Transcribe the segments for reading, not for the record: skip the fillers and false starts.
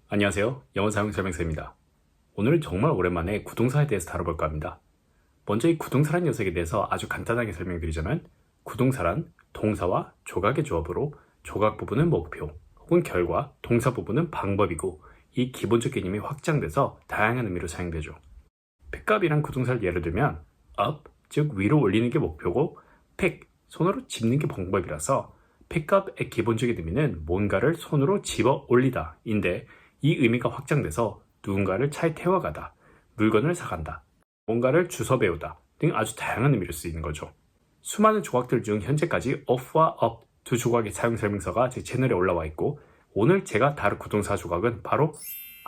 안녕하세요. 영어 사용 설명서입니다. 오늘은 정말 오랜만에 구동사에 대해서 다뤄볼까 합니다. 먼저 이 구동사란 녀석에 대해서 아주 간단하게 설명드리자면 구동사란 동사와 조각의 조합으로 조각 부분은 목표 혹은 결과, 동사 부분은 방법이고 이 기본적 개념이 확장돼서 다양한 의미로 사용되죠. pickup이란 구동사를 예를 들면 up, 즉 위로 올리는 게 목표고 pick, 손으로 짚는 게 방법이라서 pickup의 기본적인 의미는 뭔가를 손으로 집어 올리다 인데 이 의미가 확장돼서 누군가를 차에 태워가다, 물건을 사간다, 뭔가를 주워 배우다 등 아주 다양한 의미로 쓰이는 거죠. 수많은 조각들 중 현재까지 off와 up 두 조각의 사용 설명서가 제 채널에 올라와 있고 오늘 제가 다룰 구동사 조각은 바로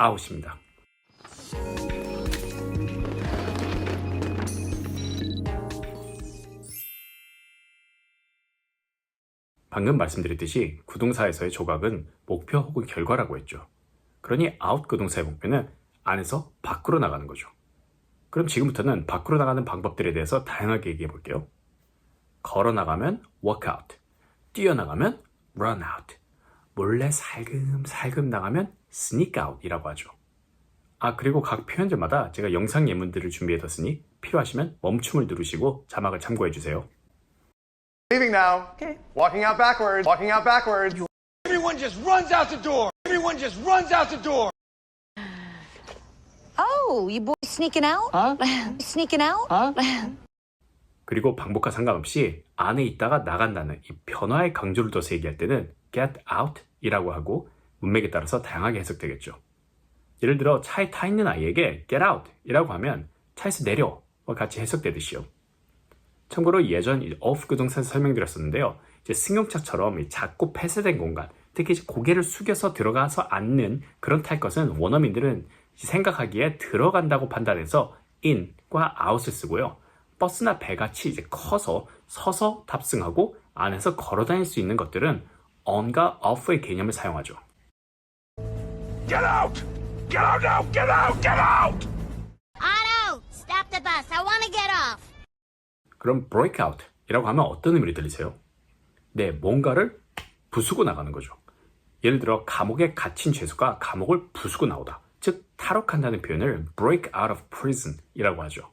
out입니다. 방금 말씀드렸듯이 구동사에서의 조각은 목표 혹은 결과라고 했죠. 그러니 out 구동사의 목표는 안에서 밖으로 나가는 거죠. 그럼 지금부터는 밖으로 나가는 방법들에 대해서 다양하게 얘기해 볼게요. 걸어 나가면 walk out, 뛰어나가면 run out, 몰래 살금살금 나가면 sneak out 이라고 하죠. 그리고 각 표현들마다 제가 영상 예문들을 준비해뒀으니 필요하시면 멈춤을 누르시고 자막을 참고해 주세요. Leaving now. Okay. Walking out backwards. Walking out backwards. Everyone just runs out the door. Everyone just runs out the door. Oh, you boys sneaking out? Huh? Sneaking out? Huh? 그리고 방법과 상관없이 안에 있다가 나간다는 이 변화의 강조를 둬서 얘기할 때는 get out 이라고 하고 문맥에 따라서 다양하게 해석되겠죠. 예를 들어 차에 타 있는 아이에게 get out 이라고 하면 차에서 내려와 같이 해석되듯이요. 참고로 예전 off 구동사에서 설명드렸었는데요. 이제 승용차처럼 작고 폐쇄된 공간, 특히 고개를 숙여서 들어가서 앉는 그런 탈 것은 원어민들은 생각하기에 들어간다고 판단해서 in과 out을 쓰고요. 버스나 배같이 커서 서서 탑승하고 안에서 걸어 다닐 수 있는 것들은 on과 off의 개념을 사용하죠. Get out! Get out now! Get out! Get out! Otto, stop the bus. I want to get off. 그럼 break out 이라고 하면 어떤 의미로 들리세요? 네, 뭔가를 부수고 나가는 거죠. 예를 들어 감옥에 갇힌 죄수가 감옥을 부수고 나오다, 즉 탈옥한다는 표현을 break out of prison 이라고 하죠.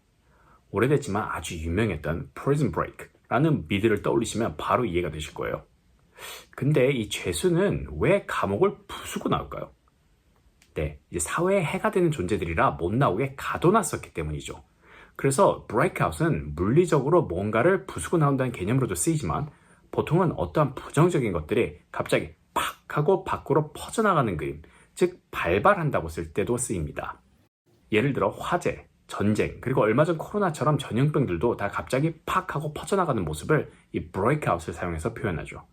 오래됐지만 아주 유명했던 prison break 라는 미드를 떠올리시면 바로 이해가 되실 거예요. 근데 이 죄수는 왜 감옥을 부수고 나올까요? 네, 이제 사회에 해가 되는 존재들이라 못 나오게 가둬놨었기 때문이죠. 그래서 breakout은 물리적으로 뭔가를 부수고 나온다는 개념으로도 쓰이지만 보통은 어떠한 부정적인 것들이 갑자기 팍 하고 밖으로 퍼져나가는 그림, 즉 발발한다고 쓸 때도 쓰입니다. 예를 들어 화재, 전쟁, 그리고 얼마 전 코로나처럼 전염병들도 다 갑자기 팍 하고 퍼져나가는 모습을 이 breakout을 사용해서 표현하죠.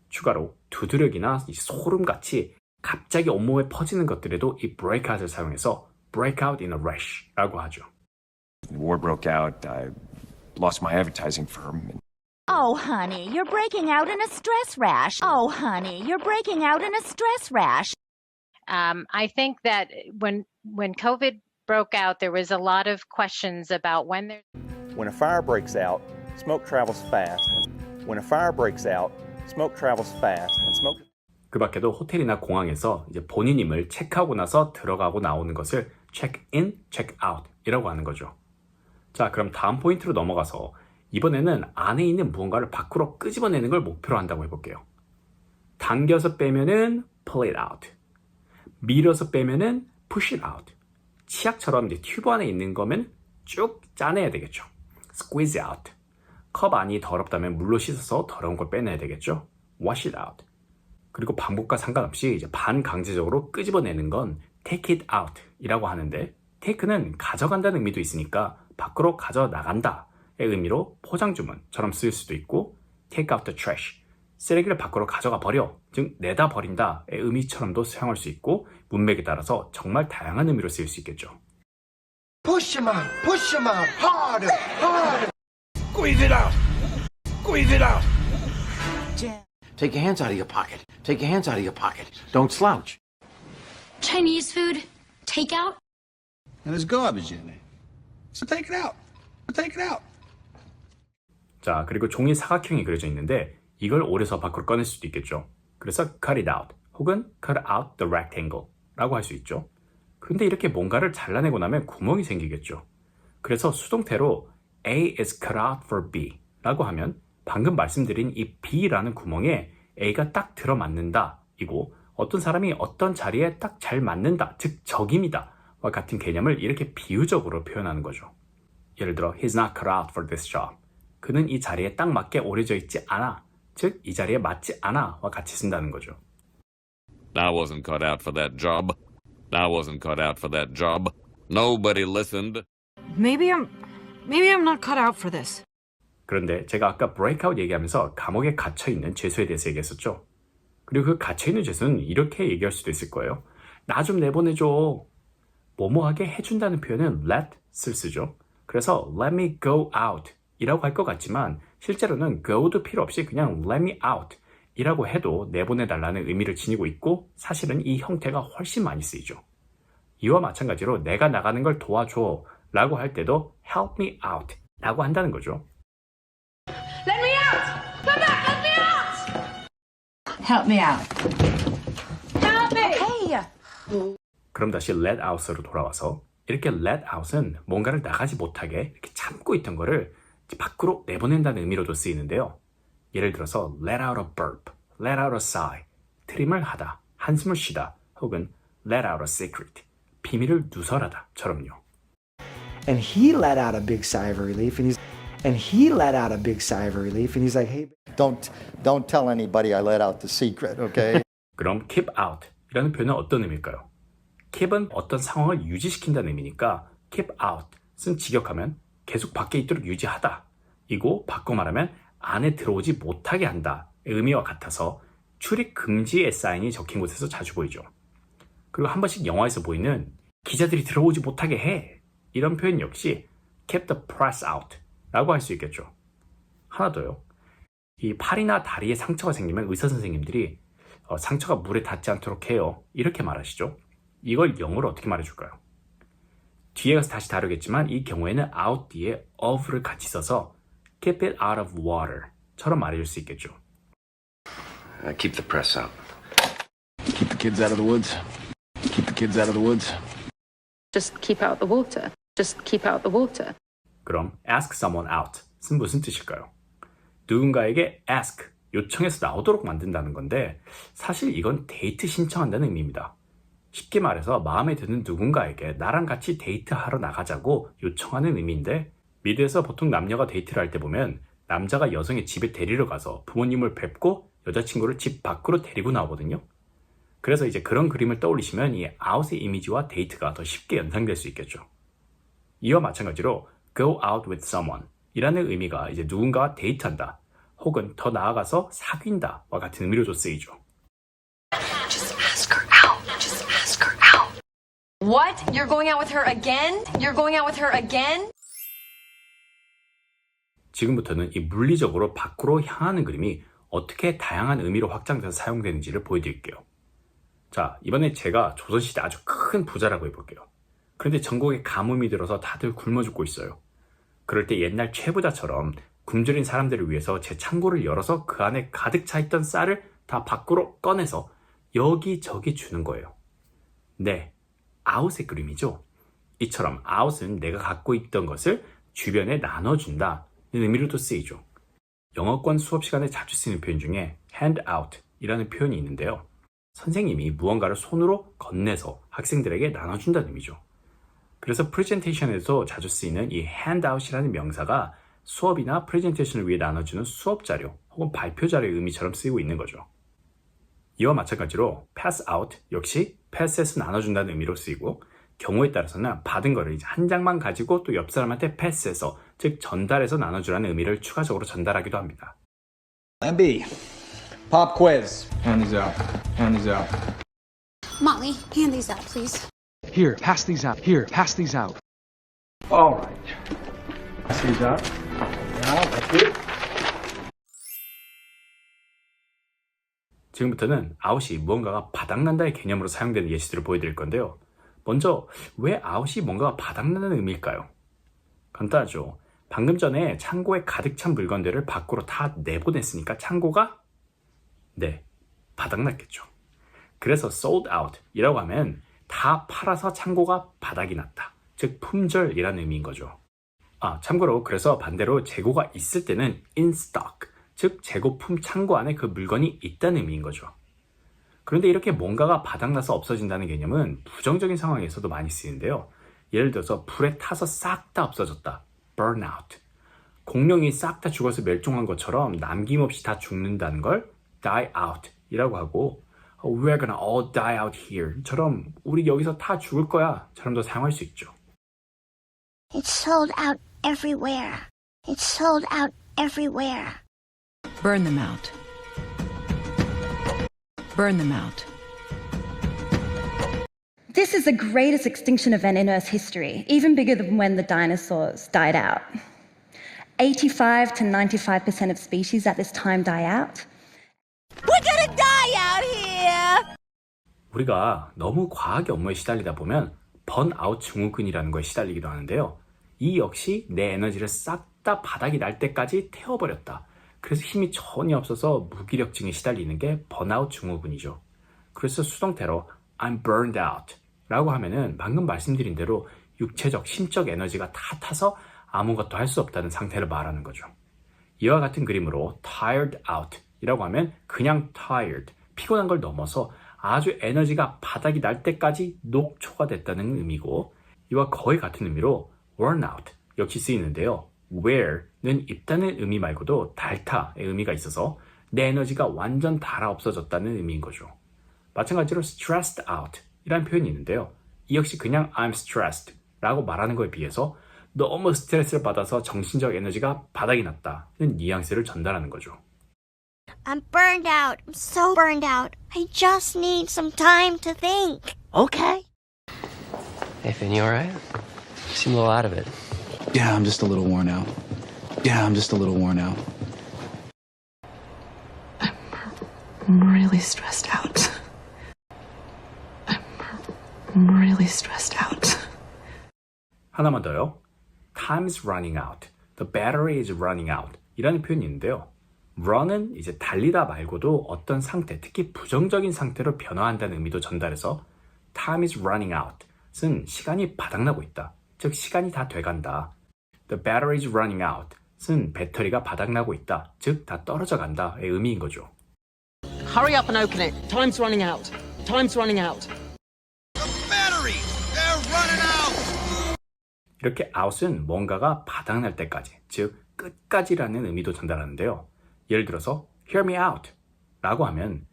추가로 두드러기나 소름같이 갑자기 온몸에 퍼지는 것들에도 이 breakout을 사용해서 break out in a rash 라고 하죠. War broke out. I lost my advertising firm. Oh, honey, you're breaking out in a stress rash. Oh, honey, you're breaking out in a stress rash. I think that when COVID broke out, there was a lot of questions about when there. When a fire breaks out, smoke travels fast. When a fire breaks out, smoke travels fast. And smoke. 그 밖에도 호텔이나 공항에서 이제 본인임을 체크하고 나서 들어가고 나오는 것을 check in, check out 이라고 하는 거죠. 자, 그럼 다음 포인트로 넘어가서 이번에는 안에 있는 무언가를 밖으로 끄집어내는 걸 목표로 한다고 해볼게요. 당겨서 빼면은 pull it out, 밀어서 빼면은 push it out. 치약처럼 이제 튜브 안에 있는 거면 쭉 짜내야 되겠죠. squeeze out. 컵 안이 더럽다면 물로 씻어서 더러운 걸 빼내야 되겠죠. wash it out. 그리고 방법과 상관없이 이제 반강제적으로 끄집어내는 건 take it out 이라고 하는데 take는 가져간다는 의미도 있으니까 밖으로 가져나간다의 의미로 포장주문처럼 쓰일 수도 있고 take out the trash, 쓰레기를 밖으로 가져가 버려, 즉 내다 버린다의 의미처럼도 사용할 수 있고 문맥에 따라서 정말 다양한 의미로 쓰일 수 있겠죠. Push him out! Push him out! Harder! Harder! Squeeze it out! Squeeze it out! Take your hands out of your pocket. Take your hands out of your pocket. Don't slouch. Chinese food? Takeout? And there's garbage in it. So take it out. Take it out. 자, 그리고 종이 사각형이 그려져 있는데 이걸 오려서 밖으로 꺼낼 수도 있겠죠. 그래서 cut it out 혹은 cut out the rectangle 라고 할 수 있죠. 그런데 이렇게 뭔가를 잘라내고 나면 구멍이 생기겠죠. 그래서 수동태로 A is cut out for B 라고 하면 방금 말씀드린 이 B라는 구멍에 A가 딱 들어맞는다 이고 어떤 사람이 어떤 자리에 딱 잘 맞는다, 즉 적임이다 와 같은 개념을 이렇게 비유적으로 표현하는 거죠. 예를 들어 He's not cut out for this job. 그는 이 자리에 딱 맞게 오려져 있지 않아, 즉 이 자리에 맞지 않아 와 같이 쓴다는 거죠. I wasn't cut out for that job. I wasn't cut out for that job. Nobody listened. Maybe I'm not cut out for this. 그런데 제가 아까 breakout 얘기하면서 감옥에 갇혀있는 죄수에 대해서 얘기했었죠. 그리고 그 갇혀있는 죄수는 이렇게 얘기할 수도 있을 거예요. 나 좀 내보내줘. 뭐뭐하게 해준다는 표현은 let을 쓰죠. 그래서 let me go out 이라고 할 것 같지만 실제로는 go도 필요 없이 그냥 let me out 이라고 해도 내보내달라는 의미를 지니고 있고 사실은 이 형태가 훨씬 많이 쓰이죠. 이와 마찬가지로 내가 나가는 걸 도와줘 라고 할 때도 help me out 라고 한다는 거죠. Let me out! Come back! Let me out! Help me out. Help me! Hey! 그럼 다시 let out으로 돌아와서 이렇게 let out은 뭔가를 나가지 못하게 이렇게 참고 있던 거를 밖으로 내보낸다는 의미로도 쓰이는데요. 예를 들어서 let out a burp, let out a sigh, 트림을 하다, 한숨을 쉬다, 혹은 let out a secret, 비밀을 누설하다처럼요. And he let out a big sigh of relief, and he let out a big sigh of relief, and he's like, hey, don't tell anybody I let out the secret, okay? 그럼 keep out 이라는 표현은 어떤 의미일까요? keep은 어떤 상황을 유지시킨다는 의미니까 keep out은 직역하면 계속 밖에 있도록 유지하다 이고 바꿔 말하면 안에 들어오지 못하게 한다 의미와 같아서 출입 금지의 사인이 적힌 곳에서 자주 보이죠. 그리고 한 번씩 영화에서 보이는 기자들이 들어오지 못하게 해 이런 표현 역시 keep the press out 라고 할 수 있겠죠. 하나 더요. 이 팔이나 다리에 상처가 생기면 의사 선생님들이 상처가 물에 닿지 않도록 해요 이렇게 말하시죠. 이걸 영어로 어떻게 말해줄까요? 뒤에 가서 다시 다루겠지만 이 경우에는 out 뒤에 of를 같이 써서 keep it out of water 처럼 말해줄 수 있겠죠. Keep the press out. Keep the kids out of the woods. Keep the kids out of the woods. Just keep out the water. Just keep out the water. 그럼 ask someone out은 무슨 뜻일까요? 누군가에게 ask, 요청해서 나오도록 만든다는 건데 사실 이건 데이트 신청한다는 의미입니다. 쉽게 말해서 마음에 드는 누군가에게 나랑 같이 데이트하러 나가자고 요청하는 의미인데 미드에서 보통 남녀가 데이트를 할 때 보면 남자가 여성의 집에 데리러 가서 부모님을 뵙고 여자친구를 집 밖으로 데리고 나오거든요. 그래서 이제 그런 그림을 떠올리시면 이 out의 이미지와 데이트가 더 쉽게 연상될 수 있겠죠. 이와 마찬가지로 go out with someone 이라는 의미가 이제 누군가와 데이트한다 혹은 더 나아가서 사귄다와 같은 의미로도 쓰이죠. Just ask her out. Just ask her out. What? You're going out with her again? You're going out with her again? 지금부터는 이 물리적으로 밖으로 향하는 그림이 어떻게 다양한 의미로 확장돼서 사용되는지를 보여드릴게요. 자, 이번에 제가 조선시대 아주 큰 부자라고 해볼게요. 그런데 전국에 가뭄이 들어서 다들 굶어 죽고 있어요. 그럴 때 옛날 최부자처럼 굶주린 사람들을 위해서 제 창고를 열어서 그 안에 가득 차있던 쌀을 다 밖으로 꺼내서 여기저기 주는 거예요. 네, out의 그림이죠. 이처럼 out은 내가 갖고 있던 것을 주변에 나눠준다는 의미로도 쓰이죠. 영어권 수업 시간에 자주 쓰이는 표현 중에 hand out 이라는 표현이 있는데요. 선생님이 무언가를 손으로 건네서 학생들에게 나눠준다는 의미죠. 그래서 프레젠테이션에서 자주 쓰이는 이 handout이라는 명사가 수업이나 프레젠테이션을 위해 나눠주는 수업 자료 혹은 발표 자료의 의미처럼 쓰이고 있는 거죠. 이와 마찬가지로 pass out 역시 pass해서 나눠준다는 의미로 쓰이고 경우에 따라서는 받은 거를 이제 한 장만 가지고 또 옆 사람한테 pass해서 즉 전달해서 나눠주라는 의미를 추가적으로 전달하기도 합니다. MB, pop quiz. Hand these out. Hand these out. Molly, hand these out, please. Here, pass these out. Here, pass these out. All right. Pass these out. Now, that's it. 지금부터는 out이 무언가가 바닥난다의 개념으로 사용되는 예시들을 보여드릴 건데요. 먼저 왜 out이 뭔가가 바닥나는 의미일까요? 간단하죠. 방금 전에 창고에 가득 찬 물건들을 밖으로 다 내보냈으니까 창고가 바닥났겠죠. 그래서 sold out 이라고 하면 다 팔아서 창고가 바닥이 났다. 즉 품절이라는 의미인 거죠. 참고로 그래서 반대로 재고가 있을 때는 in stock, 즉 재고품 창고 안에 그 물건이 있다는 의미인 거죠. 그런데 이렇게 뭔가가 바닥나서 없어진다는 개념은 부정적인 상황에서도 많이 쓰이는데요. 예를 들어서 불에 타서 싹 다 없어졌다. burn out. 공룡이 싹 다 죽어서 멸종한 것처럼 남김없이 다 죽는다는 걸 die out 이라고 하고 we're gonna all die out here 처럼 우리 여기서 다 죽을 거야 처럼도 사용할 수 있죠. It's sold out everywhere. It's sold out everywhere. Burn them out. Burn them out. This is the greatest extinction event in Earth's history, even bigger than when the dinosaurs died out. 85 to 95% of species at this time die out. We're gonna die out here! 우리가 너무 과학의 업무에 시달리다 보면 번아웃 증후군이라는 거에 시달리기도 하는데요. 이 역시 내 에너지를 싹 다 바닥이 날 때까지 태워버렸다. 그래서 힘이 전혀 없어서 무기력증에 시달리는 게 번아웃 증후군이죠. 그래서 수동태로 I'm burned out 라고 하면은 방금 말씀드린 대로 육체적, 심적 에너지가 다 타서 아무것도 할 수 없다는 상태를 말하는 거죠. 이와 같은 그림으로 tired out 이라고 하면 그냥 tired, 피곤한 걸 넘어서 아주 에너지가 바닥이 날 때까지 녹초가 됐다는 의미고, 이와 거의 같은 의미로 worn out 역시 쓰이는데요. wear는 입다는 의미 말고도 닳다의 의미가 있어서 내 에너지가 완전 닳아 없어졌다는 의미인 거죠. 마찬가지로 stressed out 이라는 표현이 있는데요. 이 역시 그냥 I'm stressed 라고 말하는 거에 비해서 너무 스트레스를 받아서 정신적 에너지가 바닥이 났다는 뉘앙스를 전달하는 거죠. I'm burned out. I'm so burned out. I just need some time to think. Okay. Hey, Finn, you alright? You seem a little out of it. Yeah, I'm just a little worn out. Yeah, I'm just a little worn out. I'm really stressed out. I'm really stressed out. 하나만 더요. Time's running out. The battery is running out. 이라는 표현이 있는데요. run은 이제 달리다 말고도 어떤 상태, 특히 부정적인 상태로 변화한다는 의미도 전달해서 time is running out은 시간이 바닥나고 있다. 즉 시간이 다 돼간다. The battery is running out은 배터리가 바닥나고 있다. 즉 다 떨어져 간다의 의미인 거죠. Hurry up and open it. Time's running out. Time's running out. 이렇게 out은 뭔가가 바닥날 때까지, 즉 끝까지라는 의미도 전달하는데요. 예를 들어서 hear me out 라고 하면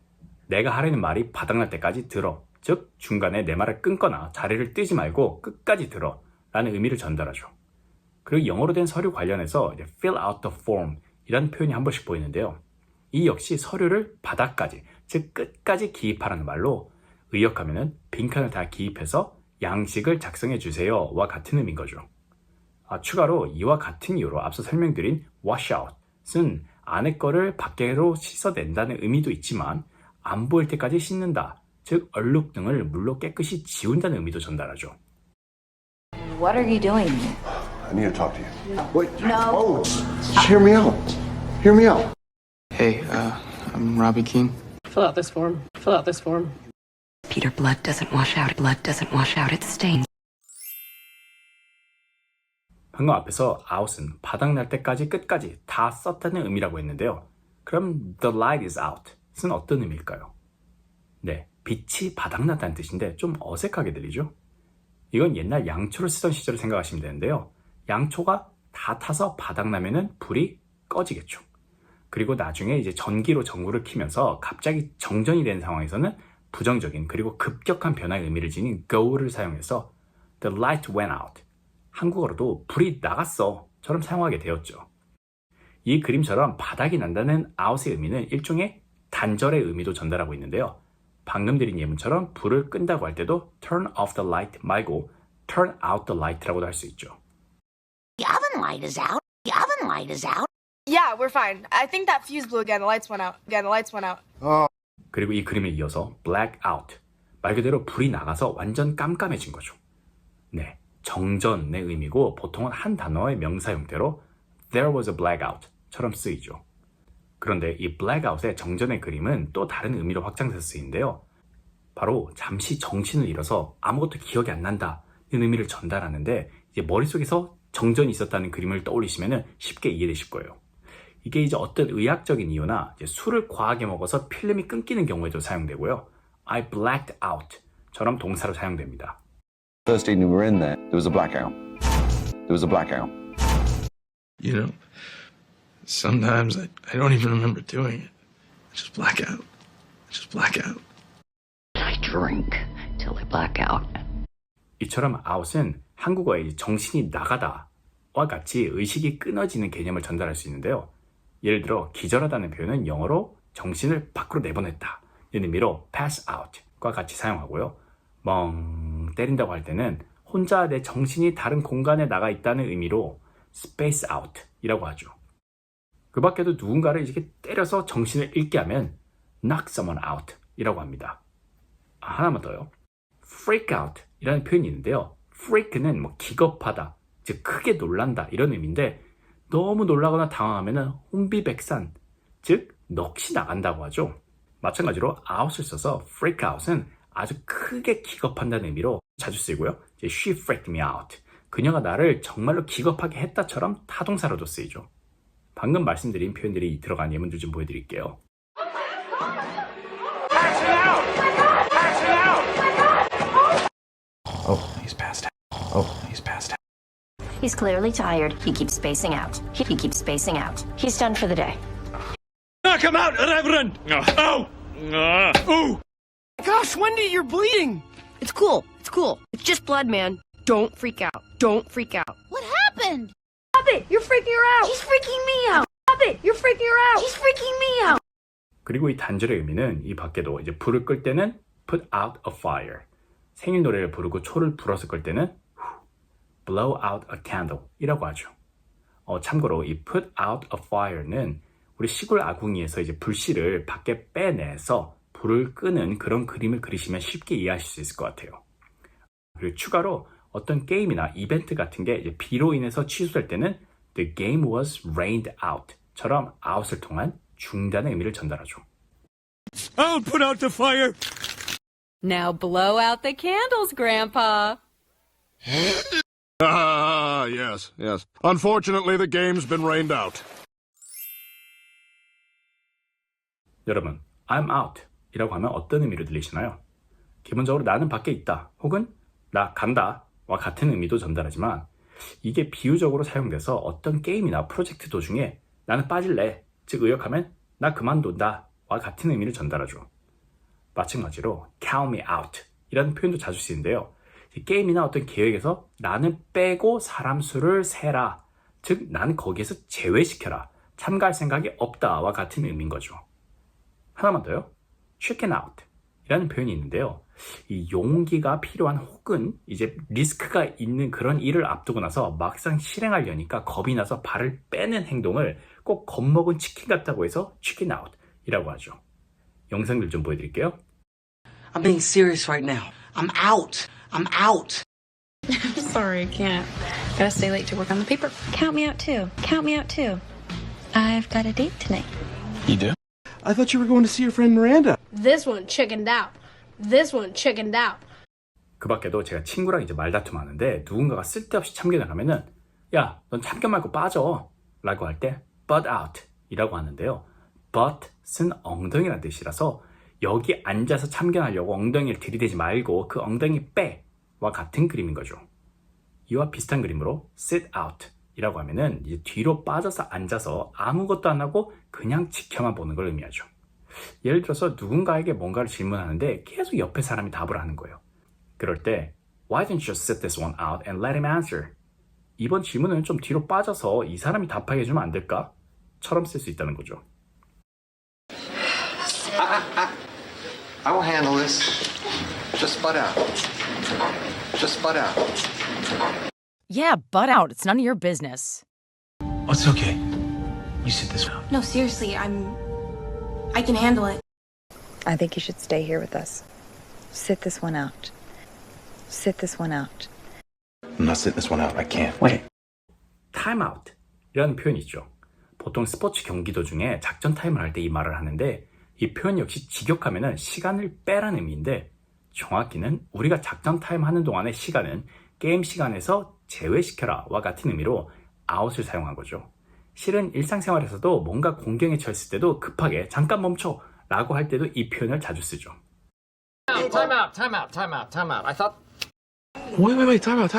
내가 하려는 말이 바닥날 때까지 들어, 즉 중간에 내 말을 끊거나 자리를 뜨지 말고 끝까지 들어 라는 의미를 전달하죠. 그리고 영어로 된 서류 관련해서 fill out the form 이라는 표현이 한 번씩 보이는데요. 이 역시 서류를 바닥까지, 즉 끝까지 기입하라는 말로 의역하면은 빈칸을 다 기입해서 양식을 작성해 주세요와 같은 의미인 거죠. 추가로 이와 같은 이유로 앞서 설명드린 wash out은 안에 거를 밖으로 씻어낸다는 의미도 있지만 안 보일 때까지 씻는다, 즉 얼룩 등을 물로 깨끗이 지운다는 의미도 전달하죠. What are you doing? I need to talk to you. Wait. No. Oh, hear me out. Hear me out. Hey, I'm Robbie Keane. Fill out this form. Fill out this form. Peter, blood doesn't wash out. Blood doesn't wash out. It stains. 방금 앞에서 out은 바닥날 때까지 끝까지 다 썼다는 의미라고 했는데요. 그럼 the light is out은 어떤 의미일까요? 네, 빛이 바닥났다는 뜻인데 좀 어색하게 들리죠? 이건 옛날 양초를 쓰던 시절을 생각하시면 되는데요. 양초가 다 타서 바닥나면은 불이 꺼지겠죠. 그리고 나중에 이제 전기로 전구를 켜면서 갑자기 정전이 된 상황에서는 부정적인 그리고 급격한 변화의 의미를 지닌 go를 사용해서 the light went out, 한국어로도 불이 나갔어 처럼 사용하게 되었죠. 이 그림처럼 바닥이 난다는 out의 의미는 일종의 단절의 의미도 전달하고 있는데요. 방금 드린 예문처럼 불을 끈다고 할 때도 turn off the light 말고 turn out the light라고도 할 수 있죠. The oven light is out. The oven light is out. Yeah, we're fine. I think that fuse blew again. The lights went out. Again, the lights went out. 그리고 이 그림을 이어서 black out, 말 그대로 불이 나가서 완전 깜깜해진 거죠. 네, 정전의 의미고 보통은 한 단어의 명사 형태로 there was a blackout 처럼 쓰이죠. 그런데 이 blackout의 정전의 그림은 또 다른 의미로 확장돼서 쓰이는데요. 바로 잠시 정신을 잃어서 아무것도 기억이 안 난다는 의미를 전달하는데 이제 머릿속에서 정전이 있었다는 그림을 떠올리시면 쉽게 이해되실 거예요. 이게 이제 어떤 의학적인 이유나 이제 술을 과하게 먹어서 필름이 끊기는 경우에도 사용되고요. I blacked out 처럼 동사로 사용됩니다. First evening we were in there, there was a blackout. There was a blackout. You know, sometimes I don't even remember doing it. I just black out. I just black out. I drink till I black out. 이처럼 out은 한국어의 정신이 나가다와 같이 의식이 끊어지는 개념을 전달할 수 있는데요. 예를 들어 기절하다는 표현은 영어로 정신을 밖으로 내보냈다 이 의미로 pass out과 같이 사용하고요. 멍 때린다고 할 때는 혼자 내 정신이 다른 공간에 나가 있다는 의미로 space out 이라고 하죠. 그 밖에도 누군가를 이렇게 때려서 정신을 잃게 하면 knock someone out 이라고 합니다. 하나만 더요. freak out 이라는 표현이 있는데요. freak는 기겁하다, 즉 크게 놀란다 이런 의미인데 너무 놀라거나 당황하면 혼비백산, 즉 넋이 나간다고 하죠. 마찬가지로 out을 써서 freak out은 아주 크게 기겁한다는 의미로 자주 쓰이고요. She freaked me out. 그녀가 나를 정말로 기겁하게 했다처럼 타동사로도 쓰이죠. 방금 말씀드린 표현들이 들어간 예문들 좀 보여드릴게요. Oh, he's passed out. Oh, he's passed out. He's clearly tired. He keeps spacing out. He keeps spacing out. He's done for the day. Knock him out, Reverend! Oh! Ooh! Gosh, Wendy, you're bleeding! It's cool. It's cool. It's just blood, man. Don't freak out. Don't freak out. What happened? Stop it! You're freaking her out! She's freaking me out. Stop it! You're freaking her out! She's freaking me out. 그리고 이 단절의 의미는 이 밖에도 이제 불을 끌 때는 put out a fire. 생일 노래를 부르고 초를 불어서 끌 때는 blow out a candle 이라고 하죠. 참고로 이 put out a fire는 우리 시골 아궁이에서 이제 불씨를 밖에 빼내서 불을 끄는 그런 그림을 그리시면 쉽게 이해하실 수 있을 것 같아요. 그리고 추가로 어떤 게임이나 이벤트 같은 게 이제 비로 인해서 취소될 때는 the game was rained out 처럼 out을 통한 중단의 의미를 전달하죠. I'll put out the fire! Now blow out the candles, Grandpa. Yes, yes. Unfortunately, the game's been rained out. 여러분, I'm out 이라고 하면 어떤 의미로 들리시나요? 기본적으로 나는 밖에 있다 혹은 나 간다 와 같은 의미도 전달하지만 이게 비유적으로 사용돼서 어떤 게임이나 프로젝트 도중에 나는 빠질래, 즉 의역하면 나 그만둔다 와 같은 의미를 전달하죠. 마찬가지로 count me out 이라는 표현도 자주 쓰이는데요. 게임이나 어떤 계획에서 나는 빼고 사람 수를 세라, 즉 나는 거기에서 제외시켜라, 참가할 생각이 없다와 같은 의미인 거죠. 하나만 더요. chicken out 이라는 표현이 있는데요. 이 용기가 필요한 혹은 이제 리스크가 있는 그런 일을 앞두고 나서 막상 실행하려니까 겁이 나서 발을 빼는 행동을 꼭 겁먹은 치킨 같다고 해서 chicken out 이라고 하죠. 영상들 좀 보여드릴게요. I'm being serious right now. I'm out. I'm out. I'm sorry, I can't. Gotta stay late to work on the paper. Count me out too. Count me out too. I've got a date tonight. You do? I thought you were going to see your friend Miranda. This one chickened out. This one chickened out. 그 밖에도 제가 친구랑 이제 말다툼 하는데 누군가가 쓸데없이 참견을 하면은 야, 넌 참견 말고 빠져 라고 할 때 butt out 이라고 하는데요. butt은 엉덩이라는 뜻이라서 여기 앉아서 참견하려고 엉덩이를 들이대지 말고 그 엉덩이 빼와 같은 그림인 거죠. 이와 비슷한 그림으로 sit out 이라고 하면은 이제 뒤로 빠져서 앉아서 아무것도 안 하고 그냥 지켜만 보는 걸 의미하죠. 예를 들어서 누군가에게 뭔가를 질문하는데 계속 옆에 사람이 답을 하는 거예요. 그럴 때 Why don't you sit this one out and let him answer? 이번 질문은 좀 뒤로 빠져서 이 사람이 답하게 해주면 안 될까? 처럼 쓸 수 있다는 거죠. I will handle this. Just butt out. Just butt out. Yeah, butt out. It's none of your business. Oh, it's okay. You sit this out. No, seriously, I can handle it. I think you should stay here with us. Sit this one out. Sit this one out. I'm not sitting this one out. I can't. Wait. time out 이라는 표현이 있죠. 보통 스포츠 경기 도중에 작전 타임을 할 때 이 말을 하는데 이 표현 역시 직역하면은 시간을 빼라는 의미인데 정확히는 우리가 작전 타임 하는 동안의 시간은 게임 시간에서 제외시켜라와 같은 의미로 out을 사용한 거죠. 실은 일상생활에서도 뭔가 공경에 처했을 때도 급하게 잠깐 멈춰 라고 할 때도 이 표현을 자주 쓰죠. Time out, time out, time out, time out. I thought. Wait, time out.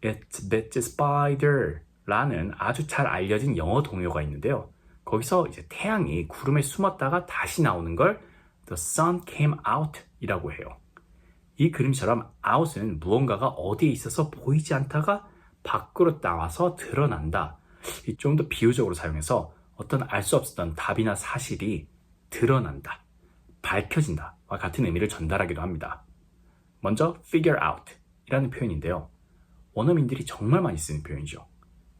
It's a bit spider 라는 아주 잘 알려진 영어 동요가 있는데요. 거기서 이제 태양이 구름에 숨었다가 다시 나오는 걸 The sun came out 이라고 해요. 이 그림처럼 out은 무언가가 어디에 있어서 보이지 않다가 밖으로 나와서 드러난다. 좀 더 비유적으로 사용해서 어떤 알 수 없었던 답이나 사실이 드러난다, 밝혀진다와 같은 의미를 전달하기도 합니다. 먼저 figure out 이라는 표현인데요. 원어민들이 정말 많이 쓰는 표현이죠.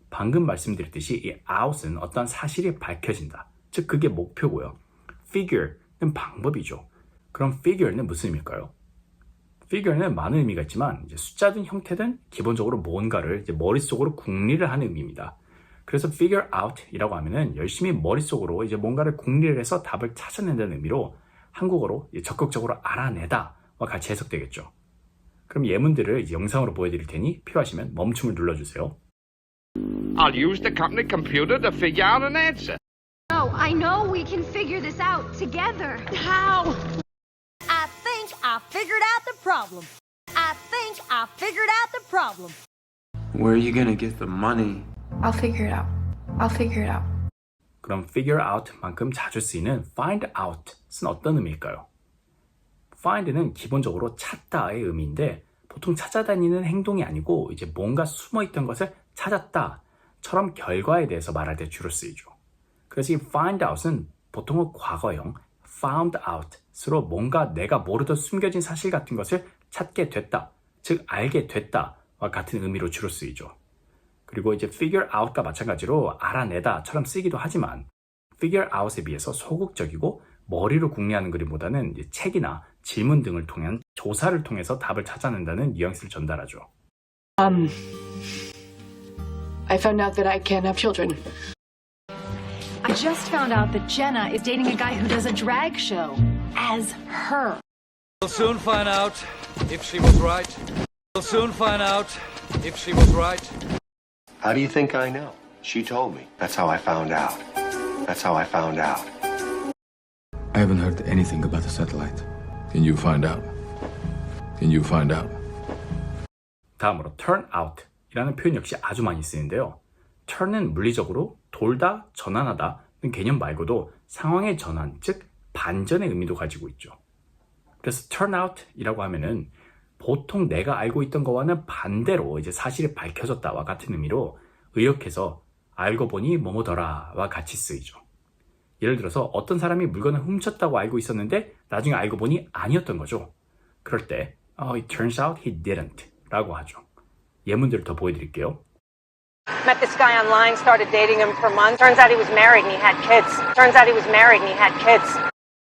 방금 말씀드렸듯이 이 out은 어떤 사실이 밝혀진다, 즉 그게 목표고요. figure는 방법이죠. 그럼 figure는 무슨 의미일까요? figure는 많은 의미가 있지만 이제 숫자든 형태든 기본적으로 뭔가를 이제 머릿속으로 궁리를 하는 의미입니다. 그래서 figure out 이라고 하면은 열심히 머릿속으로 이제 뭔가를 궁리를 해서 답을 찾아낸다는 의미로 한국어로 적극적으로 알아내다와 같이 해석되겠죠. 그럼 예문들을 이제 영상으로 보여드릴 테니 필요하시면 멈춤을 눌러주세요. I'll use the company computer to figure out an answer. No, I know we can figure this out together. How? I think I figured out the problem. I think I figured out the problem. Where are you gonna get the money? I'll figure it out. I'll figure it out. 그럼 figure out만큼 자주 쓰이는 find out은 어떤 의미일까요? find는 기본적으로 찾다의 의미인데 보통 찾아다니는 행동이 아니고 이제 뭔가 숨어있던 것을 찾았다처럼 결과에 대해서 말할 때 주로 쓰이죠. 그래서 이 find out은 보통은 과거형 found out으로 뭔가 내가 모르던 숨겨진 사실 같은 것을 찾게 됐다, 즉 알게 됐다와 같은 의미로 주로 쓰이죠. 그리고 이제 figure out과 마찬가지로 알아내다처럼 쓰이기도 하지만 figure out에 비해서 소극적이고 머리로 궁리하는 그림보다는 이제 책이나 질문 등을 통한 조사를 통해서 답을 찾아낸다는 뉘앙스를 전달하죠. I found out that I can't have children. I just found out that Jenna is dating a guy who does a drag show as her. We'll soon find out if she was right. We'll soon find out if she was right. How do you think I know? She told me. That's how I found out. That's how I found out. I haven't heard anything about the satellite. Can you find out? Can you find out? 다음으로 turn out 이라는 표현 역시 아주 많이 쓰이는데요. turn은 물리적으로 돌다, 전환하다는 개념 말고도 상황의 전환, 즉 반전의 의미도 가지고 있죠. 그래서 turn out 이라고 하면은 보통 내가 알고 있던 거와는 반대로 이제 사실이 밝혀졌다와 같은 의미로 의역해서 알고 보니 뭐뭐더라와 같이 쓰이죠. 예를 들어서 어떤 사람이 물건을 훔쳤다고 알고 있었는데 나중에 알고 보니 아니었던 거죠. 그럴 때 it turns out he didn't 라고 하죠. 예문들을 더 보여드릴게요. Met this guy online, started dating him for months. Turns out he was married and he had kids. Turns out he was married and he had kids.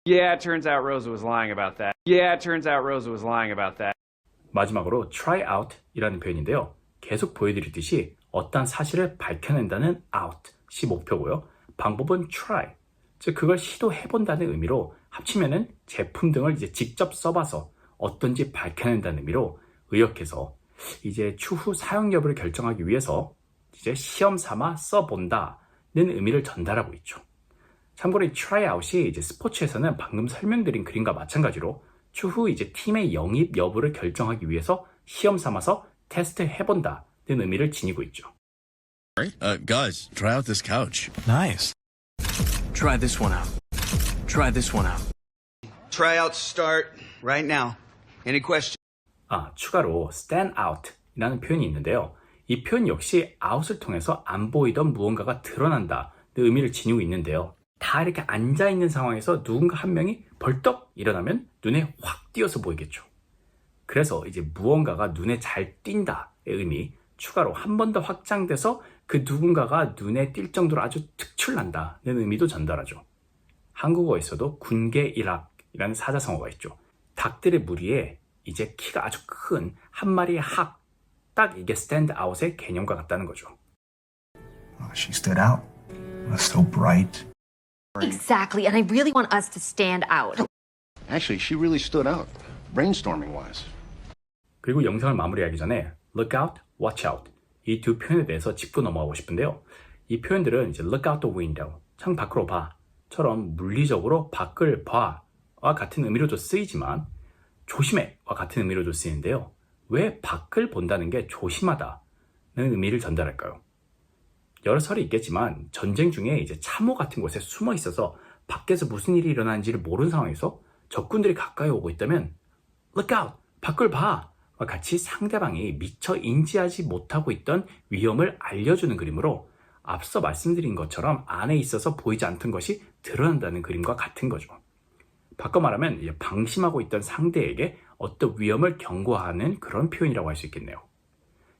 Yeah, it turns out Rosa was lying about that. Yeah, it turns out Rosa was lying about that. 마지막으로 try out 이라는 표현인데요. 계속 보여드렸듯이 어떤 사실을 밝혀낸다는 out이 목표고요. 방법은 try, 즉 그걸 시도해본다는 의미로 합치면은 제품 등을 이제 직접 써봐서 어떤지 밝혀낸다는 의미로 의역해서 이제 추후 사용 여부를 결정하기 위해서 이제 시험 삼아 써본다는 의미를 전달하고 있죠. 참고로 이 try out이 이제 스포츠에서는 방금 설명드린 그림과 마찬가지로 추후 이제 팀의 영입 여부를 결정하기 위해서 시험 삼아서 테스트 해본다는 의미를 지니고 있죠. Guys, try out this couch. Nice. Try this one out. Try this one out. Tryouts start right now. Any questions? 추가로 stand out 이라는 표현이 있는데요. 이 표현 역시 out을 통해서 안 보이던 무언가가 드러난다는 의미를 지니고 있는데요. 다 이렇게 앉아있는 상황에서 누군가 한 명이 벌떡 일어나면 눈에 확 띄어서 보이겠죠. 그래서 이제 무언가가 눈에 잘 띈다의 의미, 추가로 한 번 더 확장돼서 그 누군가가 눈에 띌 정도로 아주 특출난다는 의미도 전달하죠. 한국어에서도 군계일학이라는 사자성어가 있죠. 닭들의 무리에 이제 키가 아주 큰 한 마리의 학, 딱 이게 stand out의 개념과 같다는 거죠. She stood out. Was so bright. Exactly, and I really want us to stand out. Actually, she really stood out, brainstorming wise. 그리고 영상을 마무리하기 전에 look out, watch out 이 두 표현에 대해서 짚고 넘어가고 싶은데요. 이 표현들은 이제 look out the window, 창 밖으로 봐처럼 물리적으로 밖을 봐와 같은 의미로도 쓰이지만 조심해와 같은 의미로도 쓰이는데요. 왜 밖을 본다는 게 조심하다는 의미를 전달할까요? 여러 설이 있겠지만 전쟁 중에 이제 참호 같은 곳에 숨어 있어서 밖에서 무슨 일이 일어나는지를 모르는 상황에서 적군들이 가까이 오고 있다면 look out, 밖을 봐와 같이 상대방이 미처 인지하지 못하고 있던 위험을 알려주는 그림으로 앞서 말씀드린 것처럼 안에 있어서 보이지 않던 것이 드러난다는 그림과 같은 거죠. 바꿔 말하면 이제 방심하고 있던 상대에게 어떤 위험을 경고하는 그런 표현이라고 할 수 있겠네요.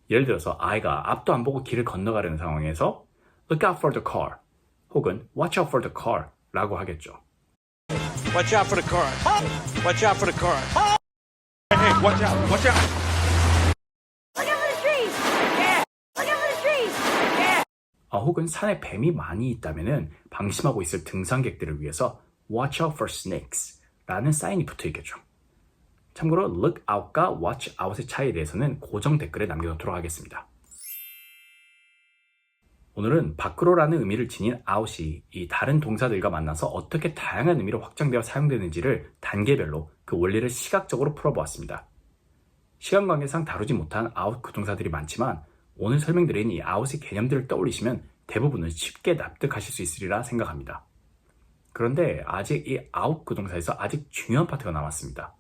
예를 들어서 아이가 앞도 안 보고 길을 건너가려는 상황에서 look out for the car 혹은 watch out for the car 라고 하겠죠. Watch out for the car. Watch out for the car. Hey, watch out. Watch out. Look out for the trees. Yeah. Look out for the trees. Yeah. 혹은 산에 뱀이 많이 있다면 방심하고 있을 등산객들을 위해서 watch out for snakes 라는 사인이 붙어 있겠죠. 참고로 look out과 watch out의 차이에 대해서는 고정 댓글에 남겨놓도록 하겠습니다. 오늘은 밖으로라는 의미를 지닌 out이 이 다른 동사들과 만나서 어떻게 다양한 의미로 확장되어 사용되는지를 단계별로 그 원리를 시각적으로 풀어보았습니다. 시간 관계상 다루지 못한 out 구동사들이 많지만 오늘 설명드린 이 out의 개념들을 떠올리시면 대부분은 쉽게 납득하실 수 있으리라 생각합니다. 그런데 아직 이 out 구동사에서 아직 중요한 파트가 남았습니다.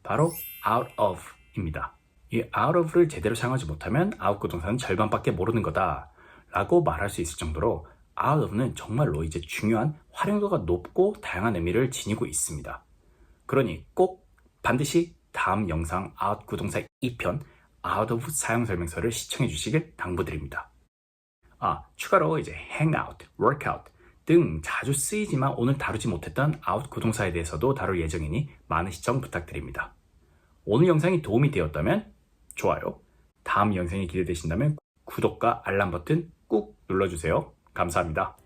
바로 out of 입니다. 이 out of를 제대로 사용하지 못하면 out 구동사는 절반밖에 모르는 거다 라고 말할 수 있을 정도로 out of는 정말로 이제 중요한 활용도가 높고 다양한 의미를 지니고 있습니다. 그러니 꼭 반드시 다음 영상 out 구동사 2편 out of 사용 설명서를 시청해 주시길 당부드립니다. 추가로 이제 hang out, work out 등 자주 쓰이지만 오늘 다루지 못했던 out 구동사에 대해서도 다룰 예정이니 많은 시청 부탁드립니다. 오늘 영상이 도움이 되었다면 좋아요, 다음 영상이 기대되신다면 구독과 알람 버튼 꾹 눌러주세요. 감사합니다.